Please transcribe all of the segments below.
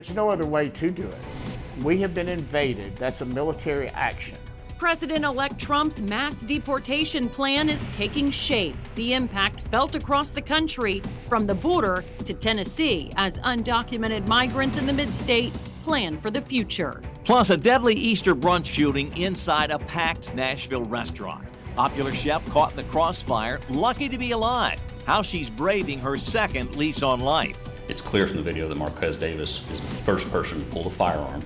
There's no other way to do it. We have been invaded. That's a military action. President-elect Trump's mass deportation plan is taking shape. The impact felt across the country, from the border to Tennessee, as undocumented migrants in the mid-state plan for the future. Plus, a deadly Easter brunch shooting inside a packed Nashville restaurant. Popular chef caught in the crossfire, lucky to be alive. How she's braving her second lease on life. It's clear from the video that Marquez Davis is the first person to pull the firearm.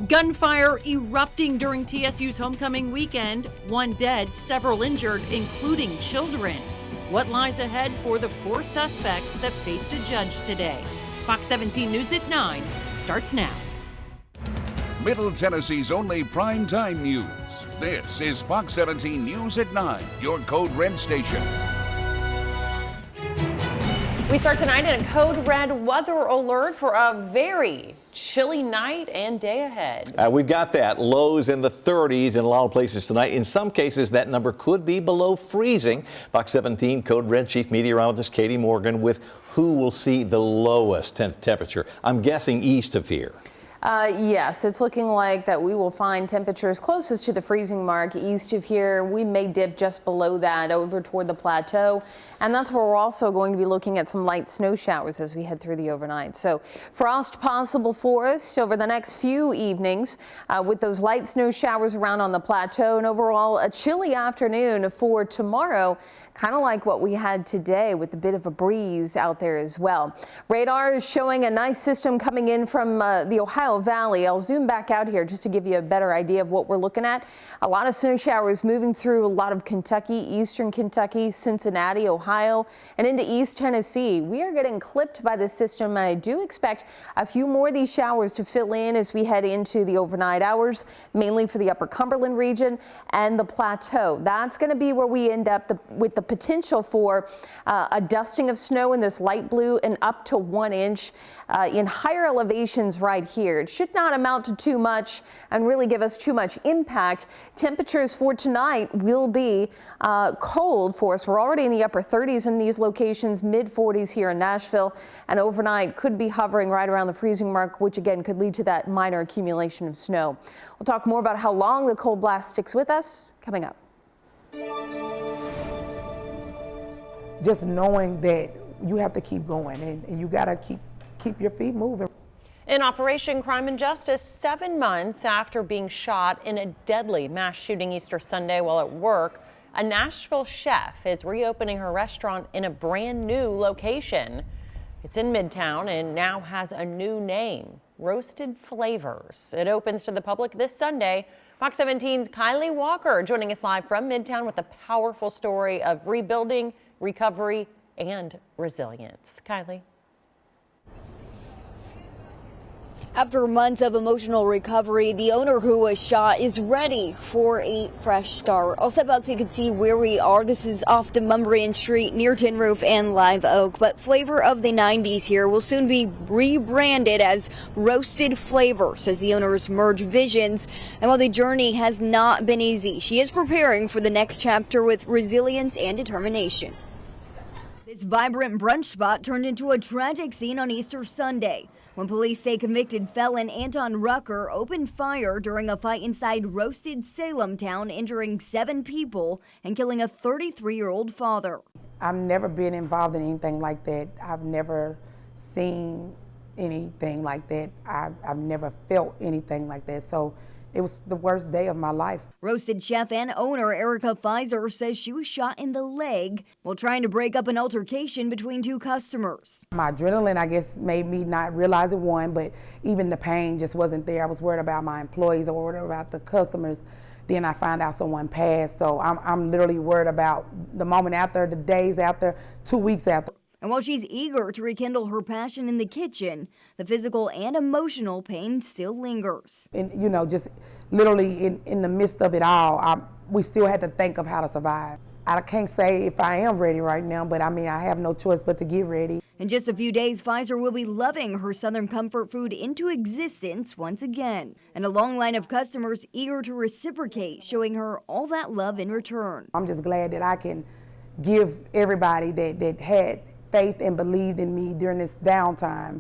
Gunfire erupting during TSU's homecoming weekend. 1 dead, several injured, including children. What lies ahead for the 4 suspects that faced a judge today? Fox 17 News at 9 starts now. Middle Tennessee's only primetime news. This is Fox 17 News at 9, your Code Red station. We start tonight in a Code Red weather alert for a very chilly night and day ahead. We've got that. Lows in the 30s in a lot of places tonight. In some cases, that number could be below freezing. Fox 17 Code Red Chief Meteorologist Katie Morgan with who will see the lowest temperature. I'm guessing east of here. Yes, it's looking like that we will find temperatures closest to the freezing mark east of here. We may dip just below that over toward the plateau. And that's where we're also going to be looking at some light snow showers as we head through the overnight. So frost possible for us over the next few evenings with those light snow showers around on the plateau, and overall a chilly afternoon for tomorrow. Kind of like what we had today with a bit of a breeze out there as well. Radar is showing a nice system coming in from the Ohio Valley. I'll zoom back out here just to give you a better idea of what we're looking at. A lot of snow showers moving through a lot of Kentucky, eastern Kentucky, Cincinnati, Ohio, and into East Tennessee. We are getting clipped by this system, and I do expect a few more of these showers to fill in as we head into the overnight hours, mainly for the upper Cumberland region and the plateau. That's going to be where we end up with the potential for a dusting of snow in this light blue and up to 1 inch in higher elevations right here. It should not amount to too much and really give us too much impact. Temperatures for tonight will be cold for us. We're already in the upper 30s in these locations, mid 40s here in Nashville, and overnight could be hovering right around the freezing mark, which again could lead to that minor accumulation of snow. We'll talk more about how long the cold blast sticks with us coming up. Just knowing that you have to keep going and you got to keep your feet moving. In Operation Crime and Justice, 7 months after being shot in a deadly mass shooting Easter Sunday while at work, a Nashville chef is reopening her restaurant in a brand new location. It's in Midtown and now has a new name, Roasted Flavors. It opens to the public this Sunday. Fox 17's Kylie Walker joining us live from Midtown with a powerful story of rebuilding, recovery, and resilience. Kylie. After months of emotional recovery, the owner who was shot is ready for a fresh start. I'll step out so you can see where we are. This is off Demumbrian Street near Tin Roof and Live Oak. But Flavor of the 90s here will soon be rebranded as Roasted Flavors as the owners merge visions. And while the journey has not been easy, she is preparing for the next chapter with resilience and determination. This vibrant brunch spot turned into a tragic scene on Easter Sunday when police say convicted felon Anton Rucker opened fire during a fight inside Roasted Salem Town, injuring 7 people and killing a 33-year-old father. I've never been involved in anything like that. I've never seen anything like that. I've never felt anything like that. So it was the worst day of my life. Roasted chef and owner Erica Pfizer says she was shot in the leg while trying to break up an altercation between 2 customers. My adrenaline, I guess, made me not realize it, one, but even the pain just wasn't there. I was worried about my employees or worried about the customers. Then I find out someone passed. So I'm literally worried about the moment after, the days after, 2 weeks after. And while she's eager to rekindle her passion in the kitchen, the physical and emotional pain still lingers. And, you know, just literally in the midst of it all, we still had to think of how to survive. I can't say if I am ready right now, but I mean, I have no choice but to get ready. In just a few days, Pfizer will be loving her Southern comfort food into existence once again. And a long line of customers eager to reciprocate, showing her all that love in return. I'm just glad that I can give everybody that had faith and believed in me during this downtime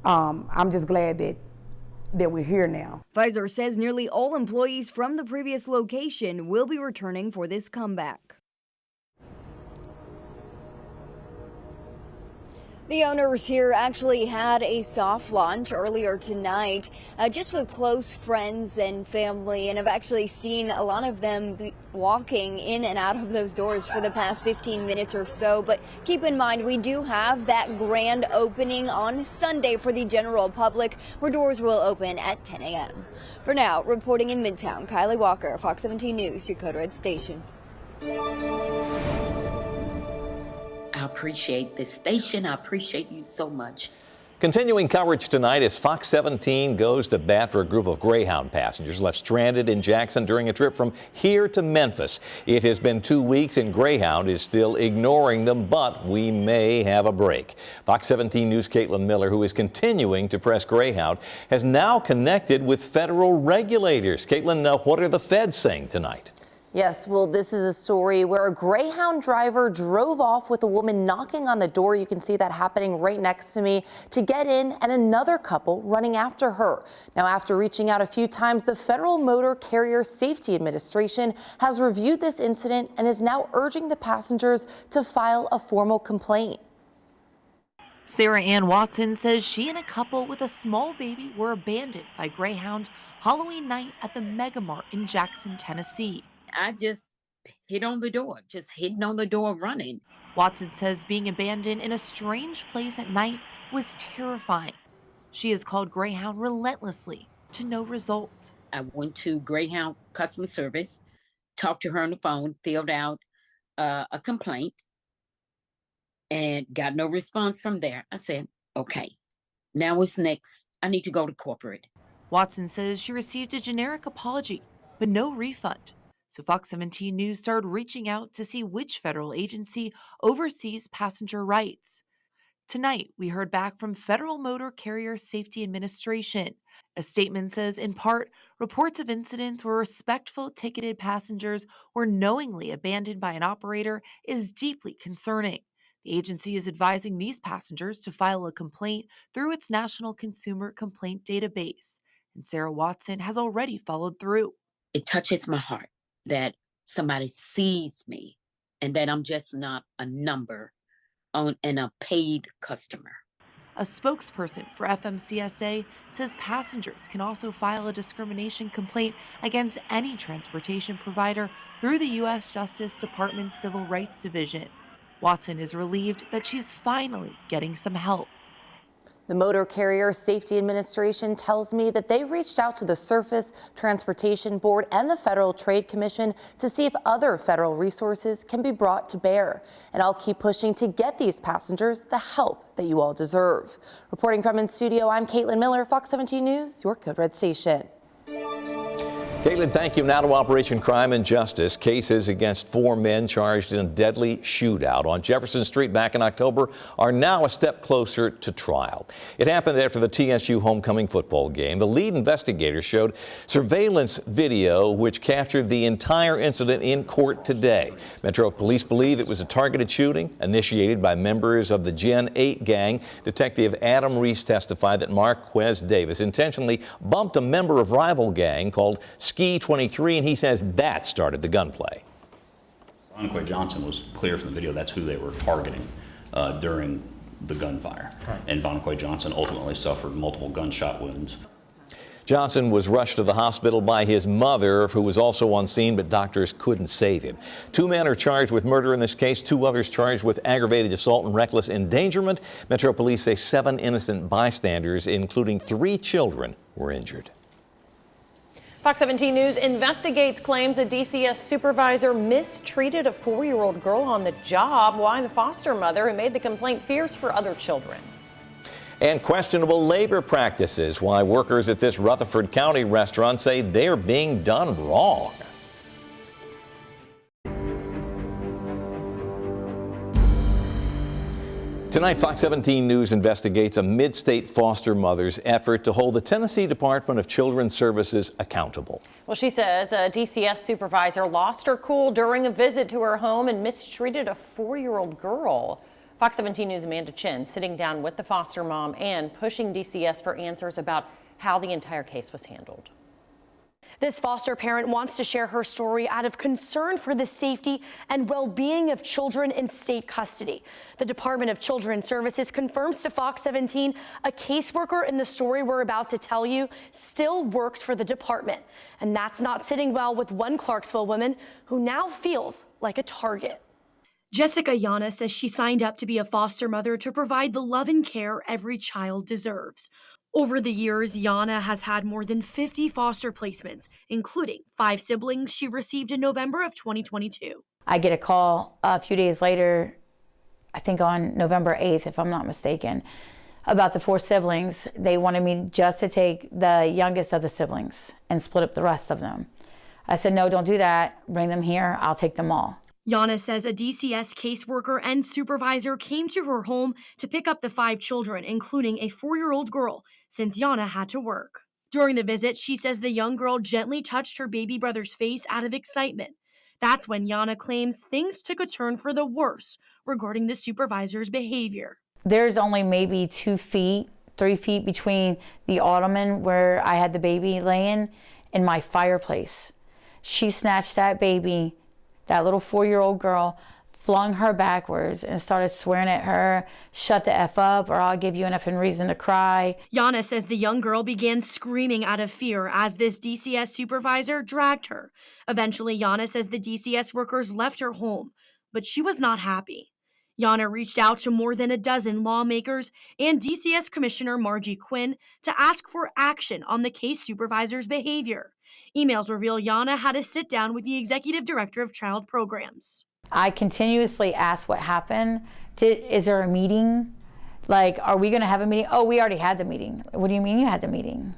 I'm just glad that we're here now. Pfizer says nearly all employees from the previous location will be returning for this comeback. The owners here actually had a soft launch earlier tonight, just with close friends and family, and I've actually seen a lot of them walking in and out of those doors for the past 15 minutes or so. But keep in mind, we do have that grand opening on Sunday for the general public, where doors will open at 10 a.m. For now, reporting in Midtown, Kylie Walker, Fox 17 News, your Code Red Station. I appreciate this station. I appreciate you so much. Continuing coverage tonight as Fox 17 goes to bat for a group of Greyhound passengers left stranded in Jackson during a trip from here to Memphis. It has been 2 weeks and Greyhound is still ignoring them, but we may have a break. Fox 17 News' Caitlin Miller, who is continuing to press Greyhound, has now connected with federal regulators. Caitlin, what are the feds saying tonight? Yes, well, this is a story where a Greyhound driver drove off with a woman knocking on the door. You can see that happening right next to me to get in, and another couple running after her. Now, after reaching out a few times, the Federal Motor Carrier Safety Administration has reviewed this incident and is now urging the passengers to file a formal complaint. Sarah Ann Watson says she and a couple with a small baby were abandoned by Greyhound Halloween night at the Mega Mart in Jackson, Tennessee. I just hit on the door, just hitting on the door, running. Watson says being abandoned in a strange place at night was terrifying. She has called Greyhound relentlessly to no result. I went to Greyhound customer service, talked to her on the phone, filled out a complaint, and got no response from there. I said, okay, now what's next? I need to go to corporate. Watson says she received a generic apology, but no refund. So Fox 17 News started reaching out to see which federal agency oversees passenger rights. Tonight, we heard back from Federal Motor Carrier Safety Administration. A statement says, in part, reports of incidents where respectful ticketed passengers were knowingly abandoned by an operator is deeply concerning. The agency is advising these passengers to file a complaint through its National Consumer Complaint Database. And Sarah Watson has already followed through. It touches my heart that somebody sees me and that I'm just not a number and a paid customer. A spokesperson for FMCSA says passengers can also file a discrimination complaint against any transportation provider through the U.S. Justice Department's Civil Rights Division. Watson is relieved that she's finally getting some help. The Motor Carrier Safety Administration tells me that they reached out to the Surface Transportation Board and the Federal Trade Commission to see if other federal resources can be brought to bear. And I'll keep pushing to get these passengers the help that you all deserve. Reporting from in studio, I'm Caitlin Miller, Fox 17 News, your Code Red station. Caitlin, thank you. Now to Operation Crime and Justice. Cases against 4 men charged in a deadly shootout on Jefferson Street back in October are now a step closer to trial. It happened after the TSU homecoming football game. The lead investigator showed surveillance video which captured the entire incident in court today. Metro Police believe it was a targeted shooting initiated by members of the Gen 8 gang. Detective Adam Reese testified that Marquez Davis intentionally bumped a member of rival gang called Ski 23, and he says that started the gunplay. Vonnegut Johnson was clear from the video that's who they were targeting during the gunfire. Right. And Vonnegut Johnson ultimately suffered multiple gunshot wounds. Johnson was rushed to the hospital by his mother, who was also on scene, but doctors couldn't save him. 2 men are charged with murder in this case, 2 others charged with aggravated assault and reckless endangerment. Metro Police say 7 innocent bystanders, including 3 children, were injured. Fox 17 News investigates claims a DCS supervisor mistreated a 4-year-old girl on the job. Why the foster mother who made the complaint fears for other children. And questionable labor practices. Why workers at this Rutherford County restaurant say they're being done wrong. Tonight, Fox 17 News investigates a mid-state foster mother's effort to hold the Tennessee Department of Children's Services accountable. Well, she says a DCS supervisor lost her cool during a visit to her home and mistreated a 4-year-old girl. Fox 17 News' Amanda Chin sitting down with the foster mom and pushing DCS for answers about how the entire case was handled. This foster parent wants to share her story out of concern for the safety and well-being of children in state custody. The Department of Children's Services confirms to Fox 17 a caseworker in the story we're about to tell you still works for the department. And that's not sitting well with one Clarksville woman who now feels like a target. Jessica Yana says she signed up to be a foster mother to provide the love and care every child deserves. Over the years, Yana has had more than 50 foster placements, including 5 siblings she received in November of 2022. I get a call a few days later, I think on November 8th, if I'm not mistaken, about the 4 siblings. They wanted me just to take the youngest of the siblings and split up the rest of them. I said, no, don't do that. Bring them here. I'll take them all. Yana says a DCS caseworker and supervisor came to her home to pick up the 5 children, including a 4-year-old girl, since Yana had to work. During the visit, she says the young girl gently touched her baby brother's face out of excitement. That's when Yana claims things took a turn for the worse regarding the supervisor's behavior. There's only maybe 2 feet, 3 feet between the ottoman where I had the baby laying and my fireplace. She snatched that baby, that little 4-year-old girl, flung her backwards and started swearing at her, shut the F up or I'll give you enough reason to cry. Yana says the young girl began screaming out of fear as this DCS supervisor dragged her. Eventually, Yana says the DCS workers left her home, but she was not happy. Yana reached out to more than a dozen lawmakers and DCS Commissioner Margie Quinn to ask for action on the case supervisor's behavior. Emails reveal Yana had a sit down with the executive director of child programs. I continuously asked what happened. Is there a meeting? Like, are we going to have a meeting? Oh, we already had the meeting. What do you mean you had the meeting?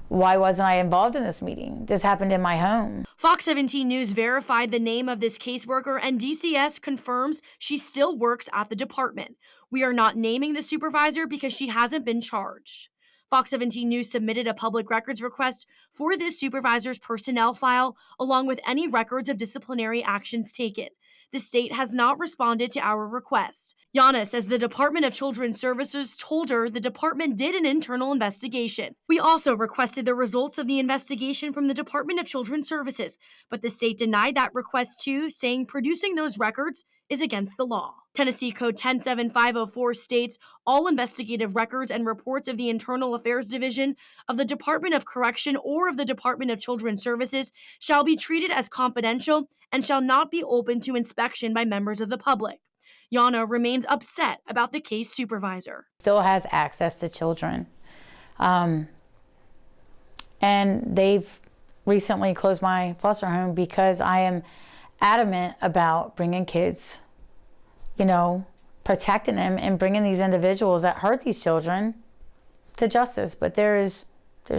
Why wasn't I involved in this meeting? This happened in my home. Fox 17 News verified the name of this caseworker, and DCS confirms she still works at the department. We are not naming the supervisor because she hasn't been charged. Fox 17 News submitted a public records request for this supervisor's personnel file, along with any records of disciplinary actions taken. The state has not responded to our request. Yana says the Department of Children's Services told her the department did an internal investigation. We also requested the results of the investigation from the Department of Children's Services, but the state denied that request too, saying producing those records is against the law. Tennessee Code 107504 states all investigative records and reports of the Internal Affairs Division of the Department of Correction or of the Department of Children's Services shall be treated as confidential and shall not be open to inspection by members of the public. Yana remains upset about the case supervisor. Still has access to children. And they've recently closed my foster home because I am adamant about bringing kids, you know, protecting them and bringing these individuals that hurt these children to justice. But there's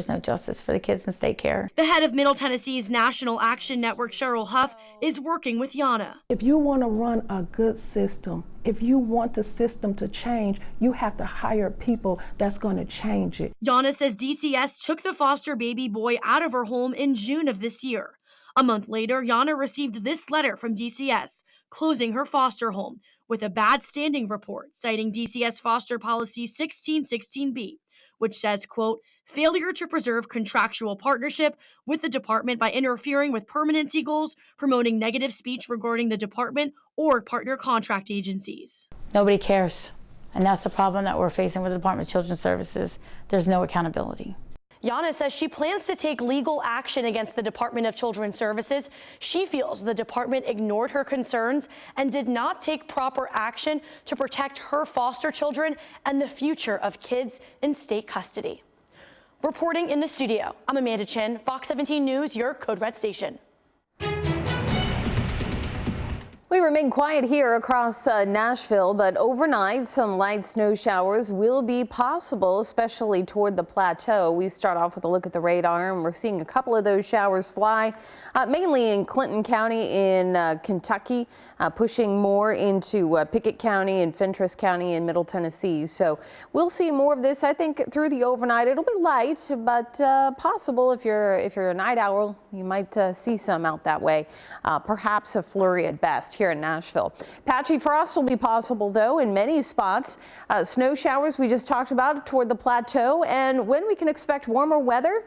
no justice for the kids in state care. The head of Middle Tennessee's National Action Network, Cheryl Huff, is working with Yana. If you want to run a good system, if you want the system to change, you have to hire people that's going to change it. Yana says DCS took the foster baby boy out of her home in June of this year. A month later, Yana received this letter from DCS, closing her foster home, with a bad standing report citing DCS Foster Policy 1616B, which says, quote, failure to preserve contractual partnership with the department by interfering with permanency goals, promoting negative speech regarding the department or partner contract agencies. Nobody cares. And that's the problem that we're facing with the Department of Children's Services. There's no accountability. Yana says she plans to take legal action against the Department of Children's Services. She feels the department ignored her concerns and did not take proper action to protect her foster children and the future of kids in state custody. Reporting in the studio, I'm Amanda Chin, Fox 17 News, your Code Red station. We remain quiet here across Nashville, but overnight some light snow showers will be possible, especially toward the plateau. We start off with a look at the radar, and we're seeing a couple of those showers fly, mainly in Clinton County in Kentucky. pushing more into Pickett County and Fentress County in Middle Tennessee. So we'll see more of this, I think, through the overnight. It'll be light, but possible if you're a night owl, you might see some out that way. Perhaps a flurry at best here in Nashville. Patchy frost will be possible, though, in many spots. Snow showers we just talked about toward the plateau, and when we can expect warmer weather,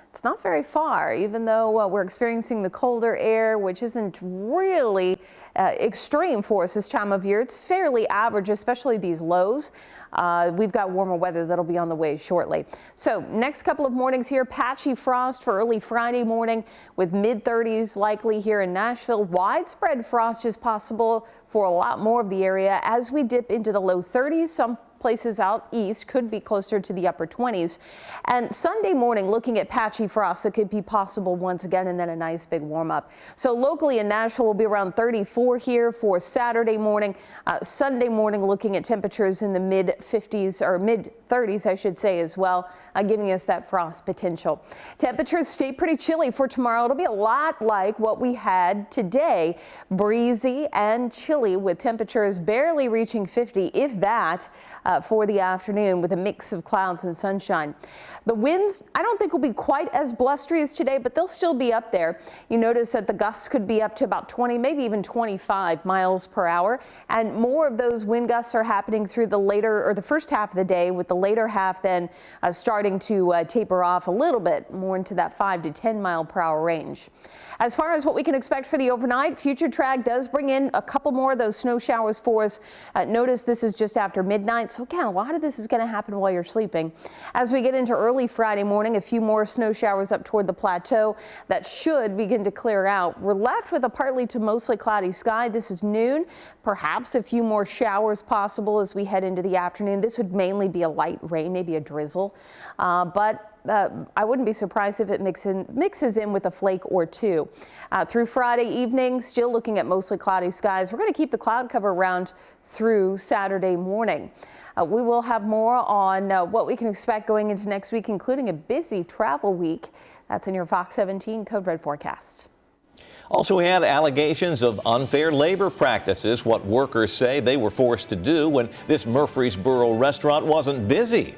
it's not very far, even though we're experiencing the colder air, which isn't really extreme for us this time of year. It's fairly average, especially these lows. We've got warmer weather that'll be on the way shortly. So next couple of mornings here, patchy frost for early Friday morning with mid-30s likely here in Nashville. Widespread frost is possible for a lot more of the area as we dip into the low 30s. Some places out east could be closer to the upper 20s. And Sunday morning, looking at patchy frost that could be possible once again, and then a nice big warm up. So locally in Nashville will be around 34 here for Saturday morning. Sunday morning, looking at temperatures in the mid-50s or mid-30s, I should say, as well, giving us that frost potential. Temperatures stay pretty chilly for tomorrow. It'll be a lot like what we had today, breezy and chilly with temperatures barely reaching 50, if that, for the afternoon with a mix of clouds and sunshine. The winds, I don't think will be quite as blustery as today, but they'll still be up there. You notice that the gusts could be up to about 20, maybe even 25 miles per hour. And more of those wind gusts are happening through the later or the first half of the day, with the later half then starting to taper off a little bit more into that 5 to 10 mile per hour range. As far as what we can expect for the overnight, Future Track does bring in a couple more of those snow showers for us. Notice this is just after midnight. So again, a lot of this is going to happen while you're sleeping. As we get into early Friday morning, a few more snow showers up toward the plateau that should begin to clear out. We're left with a partly to mostly cloudy sky. This is noon. Perhaps a few more showers possible as we head into the afternoon. This would mainly be a light rain, maybe a drizzle, but I wouldn't be surprised if it mixes in with a flake or two. Through Friday evening, still looking at mostly cloudy skies. We're going to keep the cloud cover around through Saturday morning. We will have more on what we can expect going into next week, including a busy travel week. That's in your Fox 17 Code Red forecast. Also, we had allegations of unfair labor practices, what workers say they were forced to do when this Murfreesboro restaurant wasn't busy.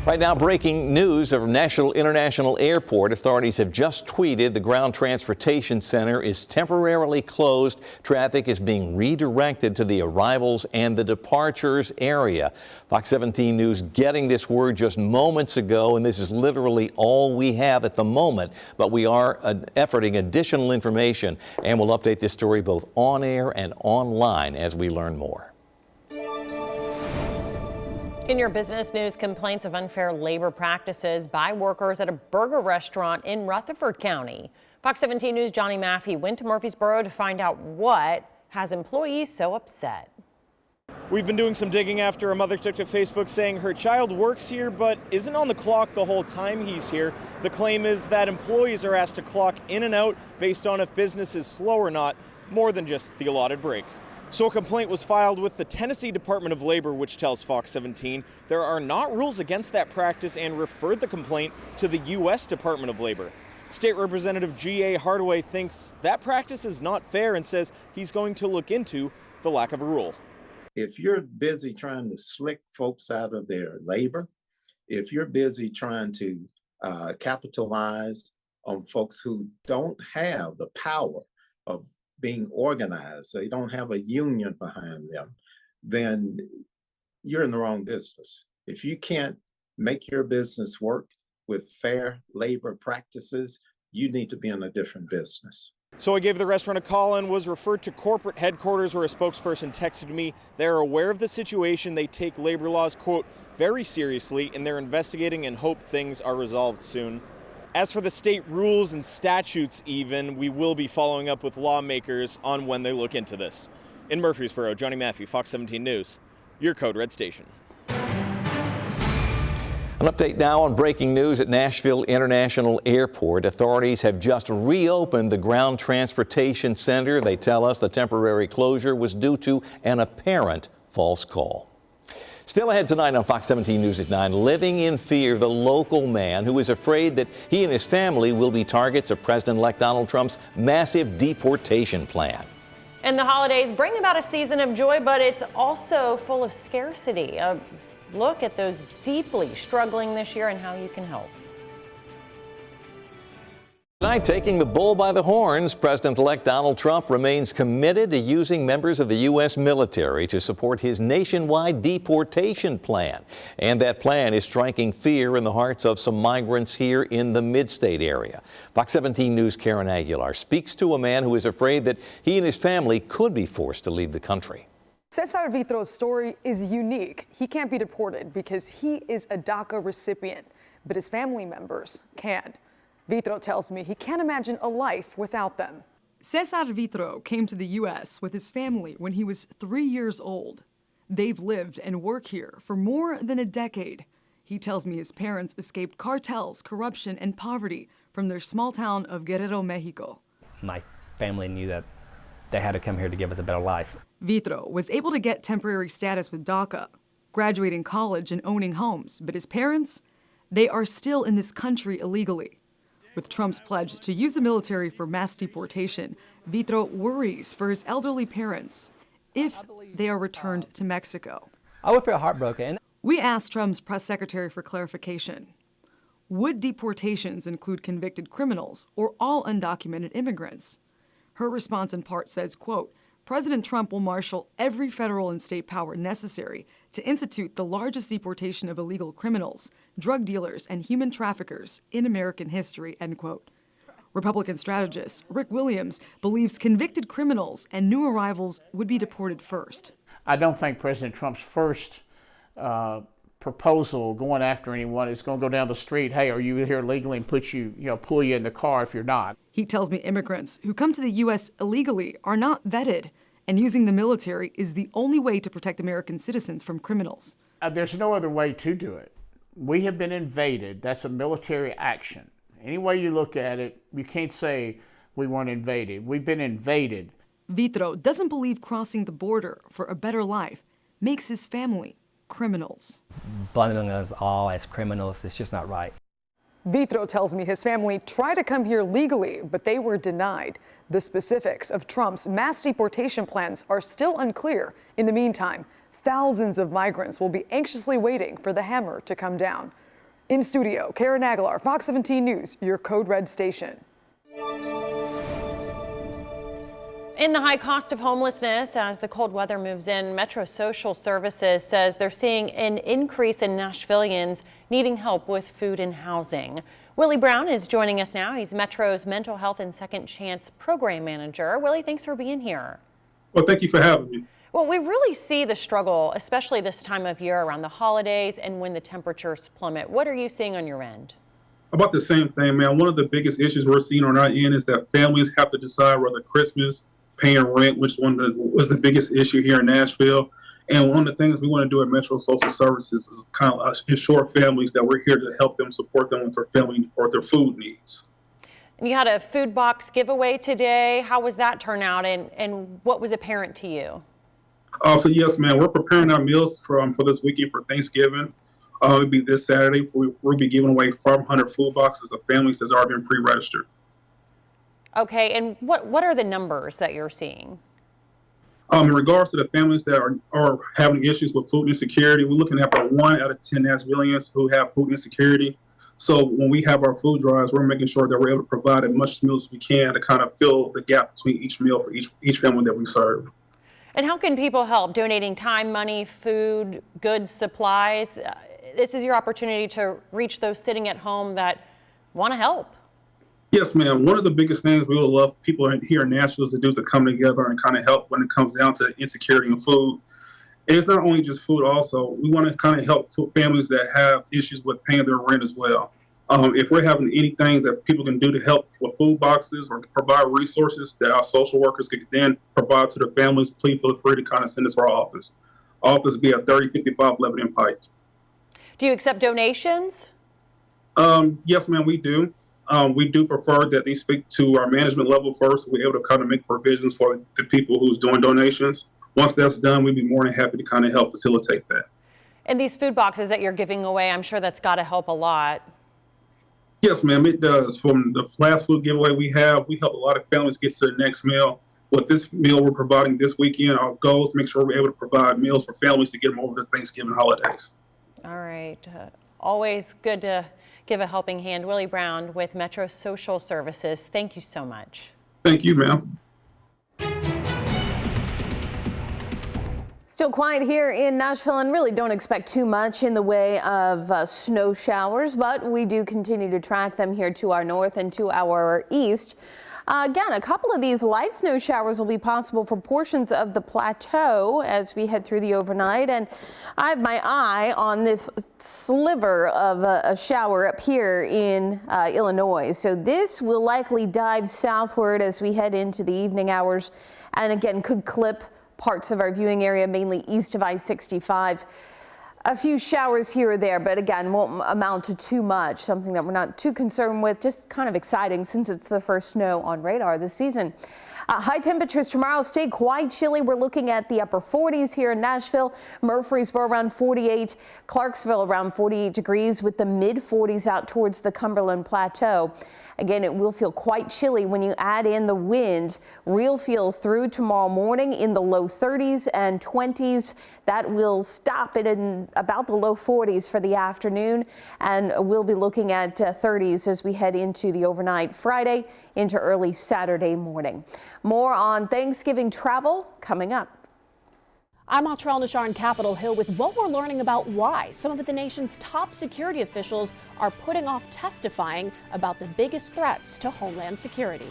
Right now, breaking news of Nashville International Airport. Authorities have just tweeted the Ground Transportation Center is temporarily closed. Traffic is being redirected to the arrivals and the departures area. Fox 17 News getting this word just moments ago, and this is literally all we have at the moment. But we are efforting additional information, and we'll update this story both on air and online as we learn more. In your business news, complaints of unfair labor practices by workers at a burger restaurant in Rutherford County. Fox 17 News' Johnny Maffey went to Murfreesboro to find out what has employees so upset. We've been doing some digging after a mother took to Facebook saying her child works here but isn't on the clock the whole time he's here. The claim is that employees are asked to clock in and out based on if business is slow or not, more than just the allotted break. So a complaint was filed with the Tennessee Department of Labor, which tells Fox 17 there are not rules against that practice, and referred the complaint to the U.S. Department of Labor. State Representative G.A. Hardaway thinks that practice is not fair and says he's going to look into the lack of a rule. If you're busy trying to slick folks out of their labor, if you're busy trying to capitalize on folks who don't have the power of being organized, they don't have a union behind them, then you're in the wrong business. If you can't make your business work with fair labor practices, you need to be in a different business. So I gave the restaurant a call and was referred to corporate headquarters, where a spokesperson texted me they're aware of the situation. They take labor laws, quote, very seriously, and they're investigating and hope things are resolved soon. As for the state rules and statutes even, we will be following up with lawmakers on when they look into this. In Murfreesboro, Johnny Maffey, Fox 17 News, your Code Red station. An update now on breaking news at Nashville International Airport. Authorities have just reopened the Ground Transportation Center. They tell us the temporary closure was due to an apparent false call. Still ahead tonight on Fox 17 News at 9, living in fear, the local man who is afraid that he and his family will be targets of President-elect Donald Trump's massive deportation plan. And the holidays bring about a season of joy, but it's also full of scarcity. A look at those deeply struggling this year and how you can help. Tonight, taking the bull by the horns, President-elect Donald Trump remains committed to using members of the U.S. military to support his nationwide deportation plan. And that plan is striking fear in the hearts of some migrants here in the mid-state area. Fox 17 News' Karen Aguilar speaks to a man who is afraid that he and his family could be forced to leave the country. Cesar Vitro's story is unique. He can't be deported because he is a DACA recipient, but his family members can. Vitro tells me he can't imagine a life without them. Cesar Vitro came to the U.S. with his family when he was 3 years old. They've lived and work here for more than a decade. He tells me his parents escaped cartels, corruption, and poverty from their small town of Guerrero, Mexico. My family knew that they had to come here to give us a better life. Vitro was able to get temporary status with DACA, graduating college and owning homes, but his parents, they are still in this country illegally. With Trump's pledge to use the military for mass deportation, Vitro worries for his elderly parents if they are returned to Mexico. I would feel heartbroken. We asked Trump's press secretary for clarification. Would deportations include convicted criminals or all undocumented immigrants? Her response in part says, quote, President Trump will marshal every federal and state power necessary to institute the largest deportation of illegal criminals, drug dealers, and human traffickers in American history, end quote. Republican strategist Rick Williams believes convicted criminals and new arrivals would be deported first. I don't think President Trump's first proposal going after anyone is going to go down the street, hey, are you here legally, and put you, pull you in the car if you're not. He tells me immigrants who come to the U.S. illegally are not vetted, and using the military is the only way to protect American citizens from criminals. There's no other way to do it. We have been invaded. That's a military action. Any way you look at it, you can't say we weren't invaded. We've been invaded. Vitro doesn't believe crossing the border for a better life makes his family criminals. Blaming us all as criminals is just not right. Vitro tells me his family tried to come here legally, but they were denied. The specifics of Trump's mass deportation plans are still unclear. In the meantime, thousands of migrants will be anxiously waiting for the hammer to come down. In studio, Karen Aguilar, Fox 17 News, your Code Red station. In the high cost of homelessness, as the cold weather moves in, Metro Social Services says they're seeing an increase in Nashvillians needing help with food and housing. Willie Brown is joining us now. He's Metro's Mental Health and Second Chance Program Manager. Willie, thanks for being here. Well, thank you for having me. Well, we really see the struggle, especially this time of year around the holidays and when the temperatures plummet. What are you seeing on your end? About the same thing, man. One of the biggest issues we're seeing on our end is that families have to decide whether Christmas, paying rent, which was the biggest issue here in Nashville. And one of the things we want to do at Metro Social Services is kind of ensure families that we're here to help them, support them with their family or their food needs. And you had a food box giveaway today. How was that turnout, and what was apparent to you? So yes, man, we're preparing our meals for this weekend for Thanksgiving. It'll be this Saturday. We'll be giving away 500 food boxes of families that's already been pre-registered. Okay, and what are the numbers that you're seeing? In regards to the families that are having issues with food insecurity, we're looking at about 1 out of 10 Nashvillians who have food insecurity. So when we have our food drives, we're making sure that we're able to provide as much meals as we can to kind of fill the gap between each meal for each family that we serve. And how can people help? Donating time, money, food, goods, supplies? This is your opportunity to reach those sitting at home that want to help. Yes, ma'am. One of the biggest things we would love people here in Nashville to do is to come together and kind of help when it comes down to insecurity in food. And it's not only just food also. We want to kind of help families that have issues with paying their rent as well. If we're having anything that people can do to help with food boxes or provide resources that our social workers can then provide to the families, please feel free to kind of send us to our office. Our office will be at 3055 Lebanon Pike. Do you accept donations? Yes, ma'am, we do. We do prefer that they speak to our management level first. We're able to kind of make provisions for the people who's doing donations. Once that's done, we'd be more than happy to kind of help facilitate that. And these food boxes that you're giving away, I'm sure that's got to help a lot. Yes, ma'am, it does. From the fast food giveaway we help a lot of families get to the next meal with this meal we're providing this weekend, our goal is to make sure we're able to provide meals for families to get them over the Thanksgiving holidays. All right. Always good to give a helping hand. Willie Brown with Metro Social Services. Thank you so much. Thank you, ma'am. Still quiet here in Nashville, and really don't expect too much in the way of snow showers, but we do continue to track them here to our north and to our east. Again, a couple of these light snow showers will be possible for portions of the plateau as we head through the overnight. And I have my eye on this sliver of a shower up here in Illinois. So this will likely dive southward as we head into the evening hours, and again could clip parts of our viewing area, mainly east of I-65. A few showers here or there, but again, won't amount to too much, something that we're not too concerned with, just kind of exciting since it's the first snow on radar this season. High temperatures tomorrow stay quite chilly. We're looking at the upper 40s here in Nashville, Murfreesboro around 48, Clarksville around 48 degrees with the mid 40s out towards the Cumberland Plateau. Again, it will feel quite chilly when you add in the wind. Real feels through tomorrow morning in the low 30s and 20s. That will stop it in about the low 40s for the afternoon, and we'll be looking at 30s as we head into the overnight Friday into early Saturday morning. More on Thanksgiving travel coming up. I'm Atrell Nashar in Capitol Hill with what we're learning about why some of the nation's top security officials are putting off testifying about the biggest threats to Homeland Security.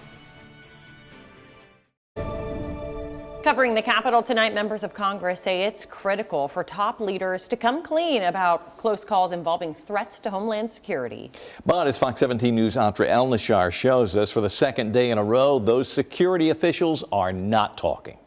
Covering the Capitol tonight, members of Congress say it's critical for top leaders to come clean about close calls involving threats to Homeland Security. But as Fox 17 News' Atrell Nashar shows us, for the second day in a row, those security officials are not talking.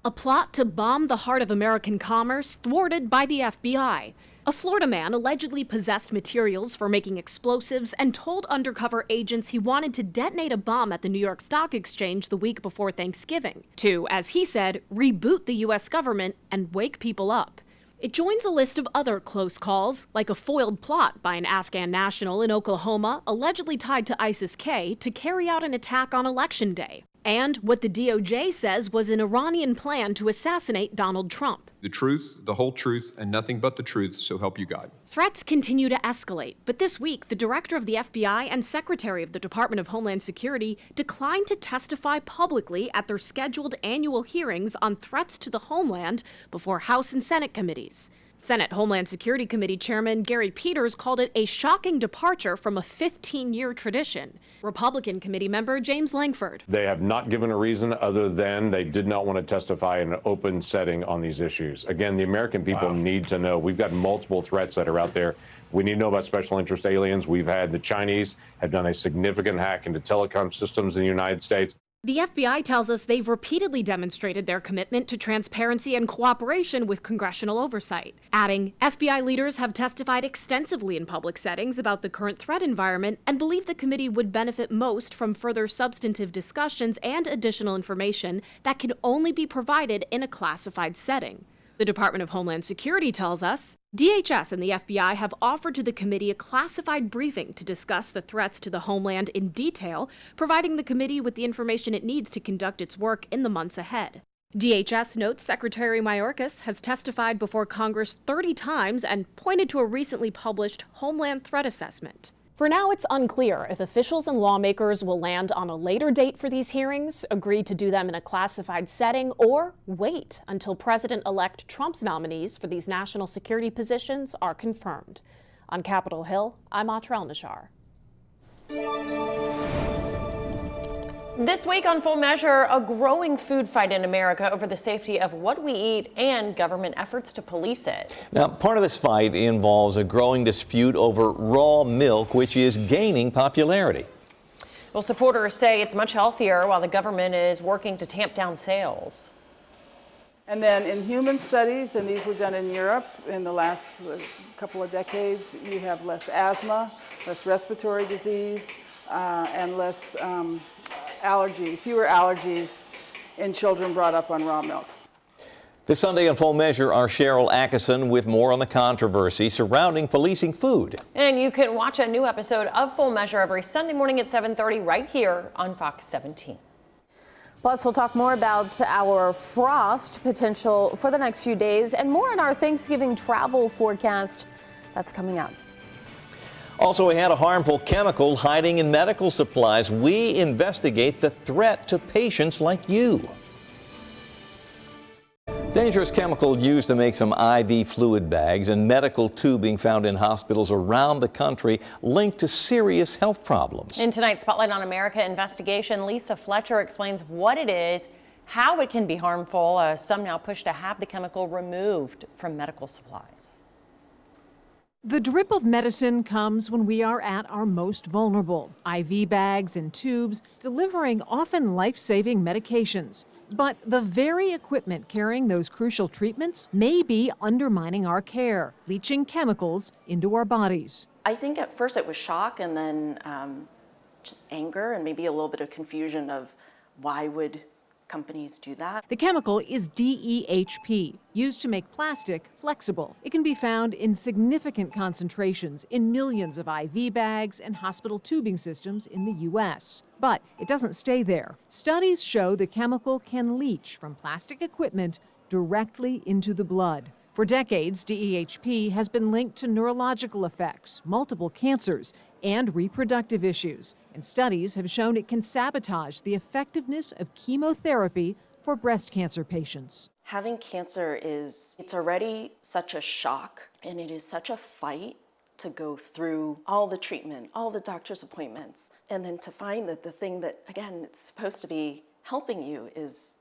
A plot to bomb the heart of American commerce thwarted by the FBI. A Florida man allegedly possessed materials for making explosives and told undercover agents he wanted to detonate a bomb at the New York Stock Exchange the week before Thanksgiving to, as he said, reboot the U.S. government and wake people up. It joins a list of other close calls, like a foiled plot by an Afghan national in Oklahoma allegedly tied to ISIS-K to carry out an attack on Election Day. And what the DOJ says was an Iranian plan to assassinate Donald Trump. The truth, the whole truth, and nothing but the truth, so help you God. Threats continue to escalate, but this week, the director of the FBI and secretary of the Department of Homeland Security declined to testify publicly at their scheduled annual hearings on threats to the homeland before House and Senate committees. Senate Homeland Security Committee Chairman Gary Peters called it a shocking departure from a 15-year tradition. Republican committee member James Langford. They have not given a reason other than they did not want to testify in an open setting on these issues. Again, the American people need to know. We've got multiple threats that are out there. We need to know about special interest aliens. We've had the Chinese have done a significant hack into telecom systems in the United States. The FBI tells us they've repeatedly demonstrated their commitment to transparency and cooperation with congressional oversight, adding, FBI leaders have testified extensively in public settings about the current threat environment and believe the committee would benefit most from further substantive discussions and additional information that can only be provided in a classified setting. The Department of Homeland Security tells us DHS and the FBI have offered to the committee a classified briefing to discuss the threats to the homeland in detail, providing the committee with the information it needs to conduct its work in the months ahead. DHS notes Secretary Mayorkas has testified before Congress 30 times and pointed to a recently published Homeland Threat Assessment. For now, it's unclear if officials and lawmakers will land on a later date for these hearings, agree to do them in a classified setting, or wait until President-elect Trump's nominees for these national security positions are confirmed. On Capitol Hill, I'm Atrell Nashar. This week on Full Measure, a growing food fight in America over the safety of what we eat and government efforts to police it. Now, part of this fight involves a growing dispute over raw milk, which is gaining popularity. Well, supporters say it's much healthier while the government is working to tamp down sales. And then in human studies, and these were done in Europe in the last couple of decades, you have less asthma, less respiratory disease, and less fewer allergies in children brought up on raw milk. This Sunday on Full Measure, our Cheryl Atkinson with more on the controversy surrounding policing food. And you can watch a new episode of Full Measure every Sunday morning at 7:30 right here on Fox 17. Plus, we'll talk more about our frost potential for the next few days and more on our Thanksgiving travel forecast that's coming up. Also, we had a harmful chemical hiding in medical supplies. We investigate the threat to patients like you. Dangerous chemical used to make some IV fluid bags and medical tubing found in hospitals around the country linked to serious health problems. In tonight's Spotlight on America investigation, Lisa Fletcher explains what it is, how it can be harmful. Some now push to have the chemical removed from medical supplies. The drip of medicine comes when we are at our most vulnerable. IV bags and tubes delivering often life-saving medications. But the very equipment carrying those crucial treatments may be undermining our care, leaching chemicals into our bodies. I think at first it was shock and then just anger and maybe a little bit of confusion of why would companies do that. The chemical is DEHP, used to make plastic flexible. It can be found in significant concentrations in millions of IV bags and hospital tubing systems in the U.S. But it doesn't stay there. Studies show the chemical can leach from plastic equipment directly into the blood. For decades, DEHP has been linked to neurological effects, multiple cancers, and reproductive issues. And studies have shown it can sabotage the effectiveness of chemotherapy for breast cancer patients. Having cancer it's already such a shock, and it is such a fight to go through all the treatment, all the doctor's appointments, and then to find that the thing that, again, it's supposed to be helping you is,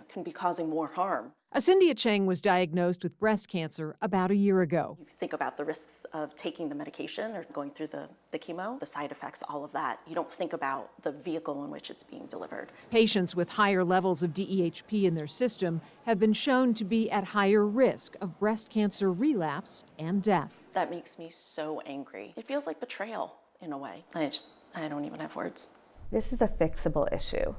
can be causing more harm. Cynthia Cheng was diagnosed with breast cancer about a year ago. You think about the risks of taking the medication or going through the chemo, the side effects, all of that. You don't think about the vehicle in which it's being delivered. Patients with higher levels of DEHP in their system have been shown to be at higher risk of breast cancer relapse and death. That makes me so angry. It feels like betrayal in a way. I don't even have words. This is a fixable issue,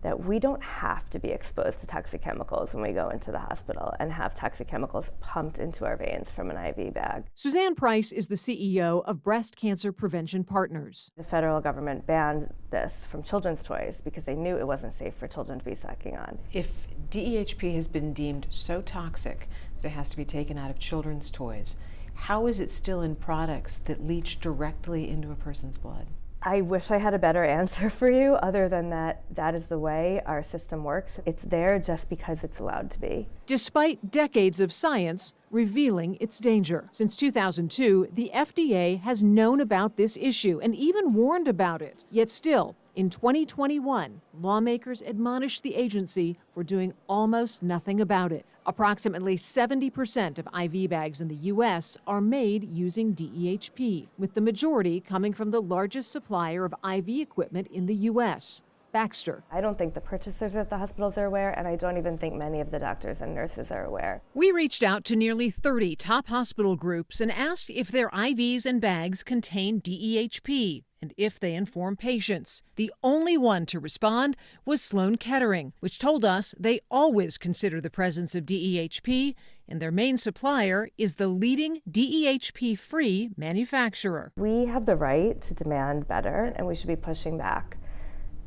that we don't have to be exposed to toxic chemicals when we go into the hospital and have toxic chemicals pumped into our veins from an IV bag. Suzanne Price is the CEO of Breast Cancer Prevention Partners. The federal government banned this from children's toys because they knew it wasn't safe for children to be sucking on. If DEHP has been deemed so toxic that it has to be taken out of children's toys, how is it still in products that leach directly into a person's blood? I wish I had a better answer for you other than that is the way our system works. It's there just because it's allowed to be. Despite decades of science revealing its danger. Since 2002, the FDA has known about this issue and even warned about it. Yet still, in 2021, lawmakers admonished the agency for doing almost nothing about it. Approximately 70% of IV bags in the U.S. are made using DEHP, with the majority coming from the largest supplier of IV equipment in the U.S., Baxter. I don't think the purchasers at the hospitals are aware, and I don't even think many of the doctors and nurses are aware. We reached out to nearly 30 top hospital groups and asked if their IVs and bags contain DEHP and if they inform patients. The only one to respond was Sloan Kettering, which told us they always consider the presence of DEHP, and their main supplier is the leading DEHP-free manufacturer. We have the right to demand better, and we should be pushing back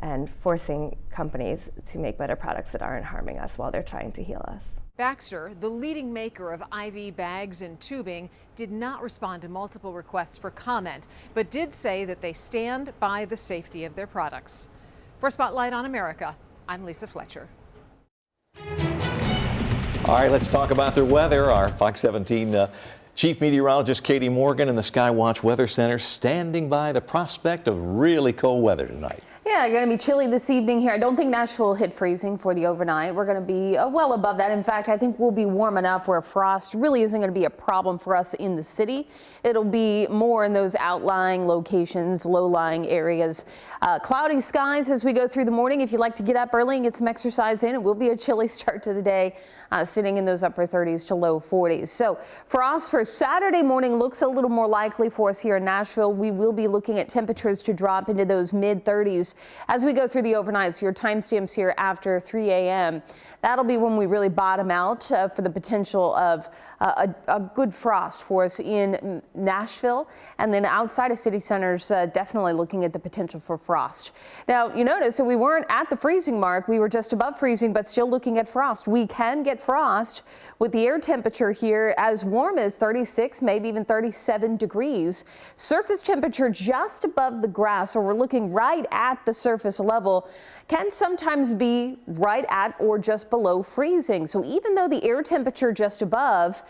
and forcing companies to make better products that aren't harming us while they're trying to heal us. Baxter, the leading maker of IV bags and tubing, did not respond to multiple requests for comment, but did say that they stand by the safety of their products. For Spotlight on America, I'm Lisa Fletcher. All right, let's talk about the weather. Our Fox 17 Chief Meteorologist Katie Morgan in the Skywatch Weather Center standing by the prospect of really cold weather tonight. Yeah, going to be chilly this evening here. I don't think Nashville will hit freezing for the overnight. We're going to be well above that. In fact, I think we'll be warm enough where frost really isn't going to be a problem for us in the city. It'll be more in those outlying locations, low-lying areas. Cloudy skies as we go through the morning. If you like to get up early and get some exercise in, it will be a chilly start to the day, sitting in those upper 30s to low 40s. So frost for Saturday morning looks a little more likely for us here in Nashville. We will be looking at temperatures to drop into those mid 30s as we go through the overnight. So your timestamps here after 3 a.m. That'll be when we really bottom out for the potential of a good frost for us in Nashville, and then outside of city centers, definitely looking at the potential for frost. Now, you notice that we weren't at the freezing mark. We were just above freezing, but still looking at frost. We can get frost with the air temperature here as warm as 36, maybe even 37 degrees. Surface temperature just above the grass, so we're looking right at the surface level, can sometimes be right at or just below freezing. So even though the air temperature just above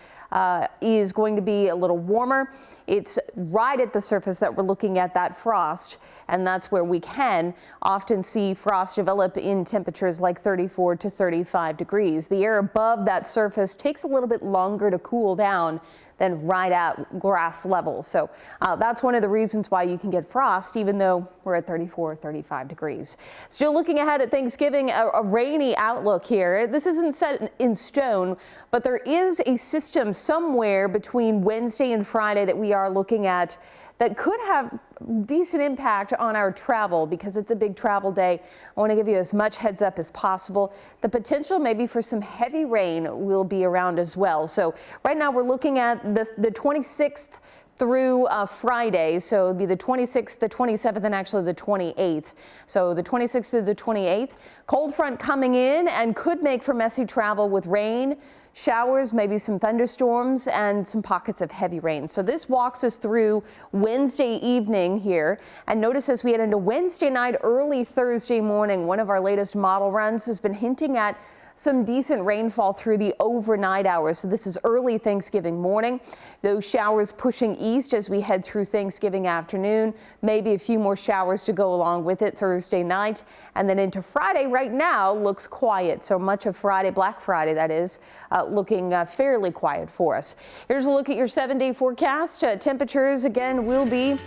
is going to be a little warmer, it's right at the surface that we're looking at that frost, and that's where we can often see frost develop in temperatures like 34 to 35 degrees. The air above that surface takes a little bit longer to cool down than right at grass level. So that's one of the reasons why you can get frost, even though we're at 34, 35 degrees. Still looking ahead at Thanksgiving, a rainy outlook here. This isn't set in stone, but there is a system somewhere between Wednesday and Friday that we are looking at that could have decent impact on our travel because it's a big travel day. I want to give you as much heads up as possible. The potential maybe for some heavy rain will be around as well. So right now we're looking at the 26th through Friday, so it'll be the 26th, the 27th, and actually the 28th. So the 26th through the 28th. Cold front coming in and could make for messy travel with rain, showers, maybe some thunderstorms, and some pockets of heavy rain. So this walks us through Wednesday evening here. And notice as we head into Wednesday night, early Thursday morning, one of our latest model runs has been hinting at some decent rainfall through the overnight hours. So this is early Thanksgiving morning. Those showers pushing east as we head through Thanksgiving afternoon. Maybe a few more showers to go along with it Thursday night. And then into Friday right now looks quiet. So much of Friday, Black Friday that is, looking fairly quiet for us. Here's a look at your 7-day forecast. Temperatures again will be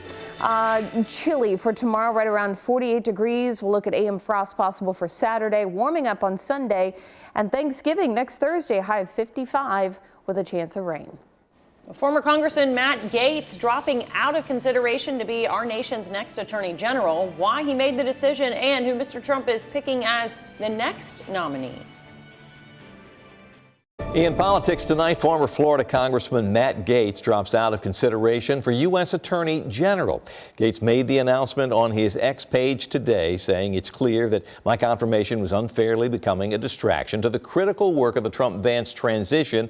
chilly for tomorrow, right around 48 degrees. We'll look at AM frost possible for Saturday, warming up on Sunday, and Thanksgiving next Thursday, high of 55 with a chance of rain. Former Congressman Matt Gaetz dropping out of consideration to be our nation's next attorney general, why he made the decision, and who Mr. Trump is picking as the next nominee. In politics tonight, former Florida Congressman Matt Gaetz drops out of consideration for U.S. Attorney General. Gaetz made the announcement on his X page today, saying it's clear that my confirmation was unfairly becoming a distraction to the critical work of the Trump-Vance transition.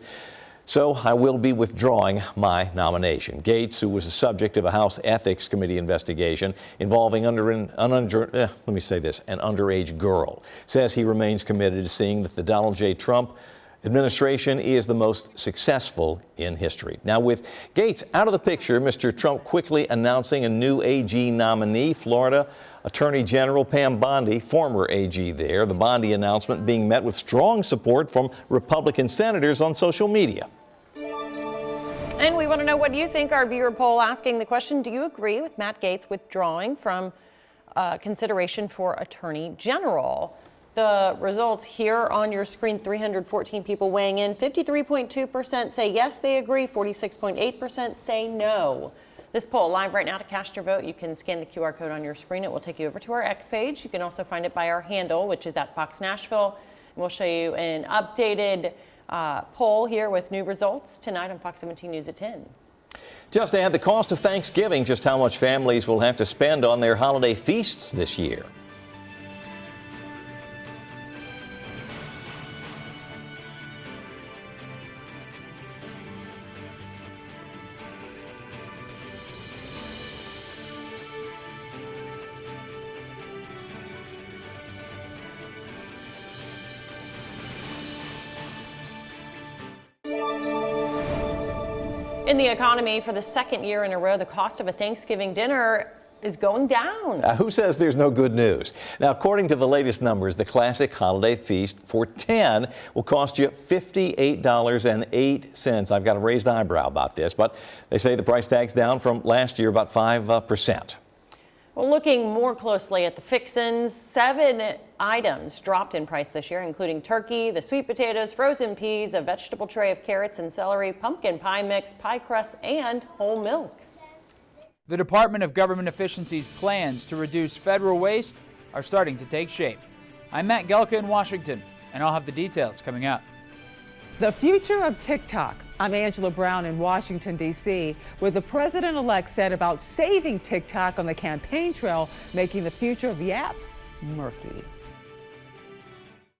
So I will be withdrawing my nomination. Gaetz, who was the subject of a House Ethics Committee investigation involving an underage girl, says he remains committed to seeing that the Donald J. Trump administration is the most successful in history. Now, with Gaetz out of the picture, Mr. Trump quickly announcing a new AG nominee, Florida Attorney General Pam Bondi, former AG there. The Bondi announcement being met with strong support from Republican senators on social media. And we want to know what you think. Our viewer poll asking the question, do you agree with Matt Gaetz withdrawing from consideration for Attorney General? The results here on your screen, 314 people weighing in. 53.2% say yes, they agree. 46.8% say no. This poll live right now. To cast your vote, you can scan the QR code on your screen. It will take you over to our X page. You can also find it by our handle, which is at Fox Nashville. And we'll show you an updated poll here with new results tonight on Fox 17 News at 10. Just add the cost of Thanksgiving, just how much families will have to spend on their holiday feasts this year. In the economy, for the second year in a row, the cost of a Thanksgiving dinner is going down. Who says there's no good news? Now, according to the latest numbers, the classic holiday feast for 10 will cost you $58.08. I've got a raised eyebrow about this, but they say the price tag's down from last year about 5%. Well, looking more closely at the fixins, 7 items dropped in price this year, including turkey, the sweet potatoes, frozen peas, a vegetable tray of carrots and celery, pumpkin pie mix, pie crust, and whole milk. The Department of Government Efficiency's plans to reduce federal waste are starting to take shape. I'm Matt Gelka in Washington, and I'll have the details coming up. The future of TikTok. I'm Angela Brown in Washington, D.C., where the president-elect said about saving TikTok on the campaign trail, making the future of the app murky.